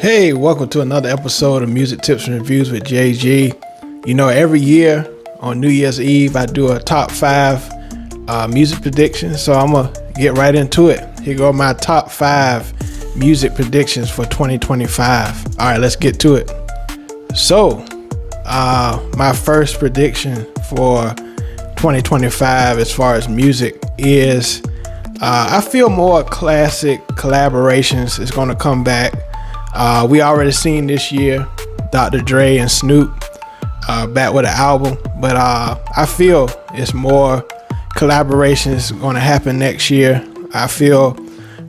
Hey, welcome to another episode of Music Tips and Reviews with JG. You know, every year on New Year's Eve, I do a top 5 music predictions. So I'm going to get right into it. Here go my top 5 music predictions for 2025. All right, let's get to it. So, my first prediction for 2025 as far as music is I feel more classic collaborations is going to come back. We already seen this year Dr. Dre and Snoop back with an album, but I feel it's more collaborations going to happen next year. I feel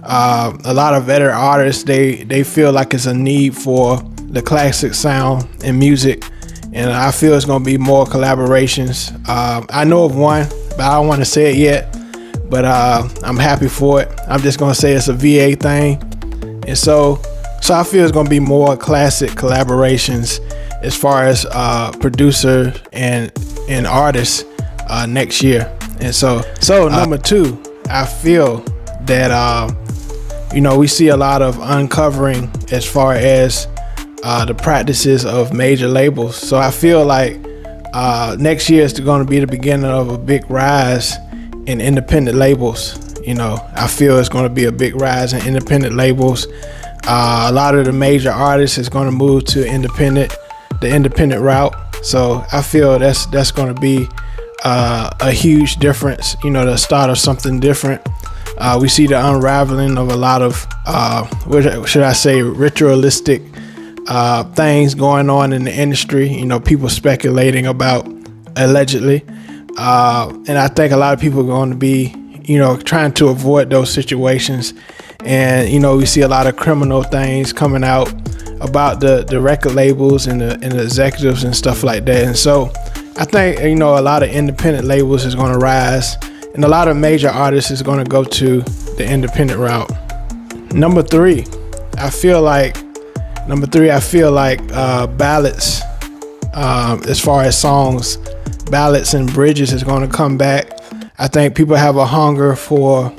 a lot of veteran artists, they feel like it's a need for the classic sound in music, and I feel it's going to be more collaborations. I know of one, but I don't want to say it yet, but I'm happy for it. I'm just going to say it's a VA thing, and so I feel it's going to be more classic collaborations as far as producer and artists next year. And so number 2, I feel that we see a lot of uncovering as far as the practices of major labels. So I feel like next year is going to be the beginning of a big rise in independent labels. I feel it's going to be a big rise in independent labels. A lot of the major artists is going to move to the independent route. So I feel that's going to be a huge difference, the start of something different. We see the unraveling of a lot of, ritualistic things going on in the industry, people speculating about allegedly. And I think a lot of people are going to be, trying to avoid those situations. And, we see a lot of criminal things coming out about the record labels and the executives and stuff like that. And so I think, a lot of independent labels is going to rise, and a lot of major artists is going to go to the independent route. Number 3, I feel like ballads, as far as songs, ballads and bridges is going to come back. I think people have a hunger for,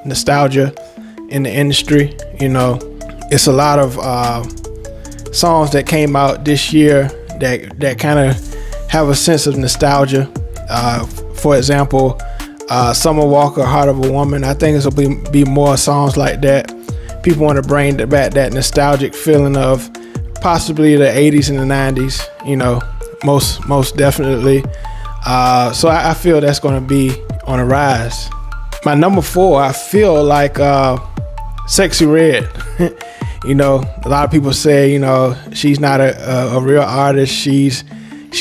nostalgia in the industry. It's a lot of songs that came out this year that kind of have a sense of nostalgia. For example, Summer Walker, Heart of a Woman. I think it's will be more songs like that. People want to bring back that nostalgic feeling of possibly the 80s and the 90s, most definitely. So I feel that's going to be on a rise. My number 4, I feel like Sexy Red. A lot of people say, she's not a real artist. She's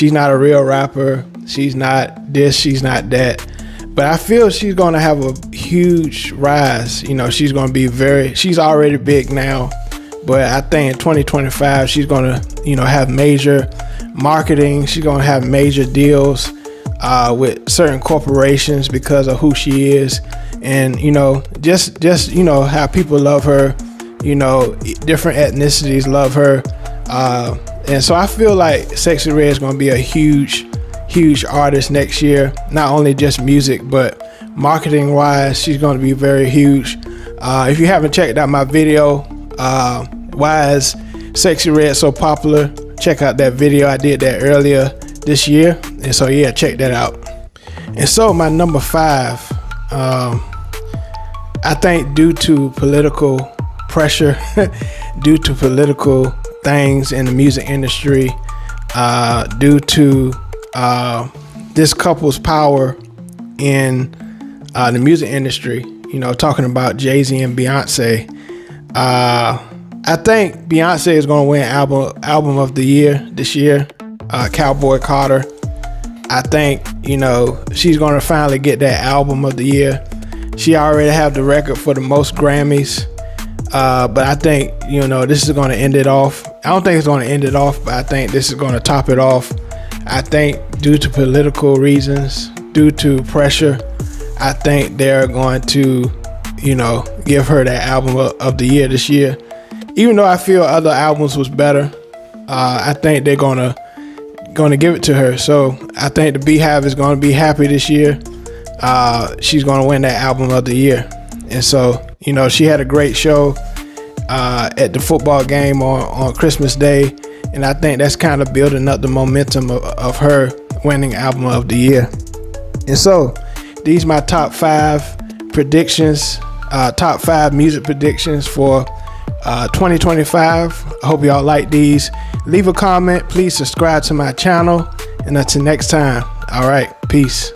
not a real rapper. She's not this, she's not that. But I feel she's going to have a huge rise. She's going to be she's already big now. But I think in 2025, she's going to, have major marketing. She's going to have major deals with certain corporations because of who she is. And, just how people love her, different ethnicities love her. And so I feel like Sexy Red is going to be a huge artist next year. Not only just music, but marketing wise, she's going to be very huge. If you haven't checked out my video, why is Sexy Red so popular? Check out that video. I did that earlier this year. And so, yeah, check that out. And so my number 5, I think due to political pressure, due to political things in the music industry, due to this couple's power in the music industry, talking about Jay-Z and Beyonce, I think Beyonce is going to win album of the year this year, Cowboy Carter. I think, she's going to finally get that album of the year. She already have the record for the most Grammys. But I think, this is going to end it off. I don't think it's going to end it off, but I think this is going to top it off. I think due to political reasons, due to pressure, I think they're going to, give her that album of the year this year. Even though I feel other albums was better, I think they're going to give it to her. So I think the Beehive is going to be happy this year. She's going to win that album of the year. And so, You know, she had a great show at the football game on Christmas Day, and I think that's kind of building up the momentum of her winning album of the year. And so these are my top 5 predictions, top 5 music predictions for 2025. I hope y'all like these. Leave a comment, please subscribe to my channel, and until next time, all right, peace.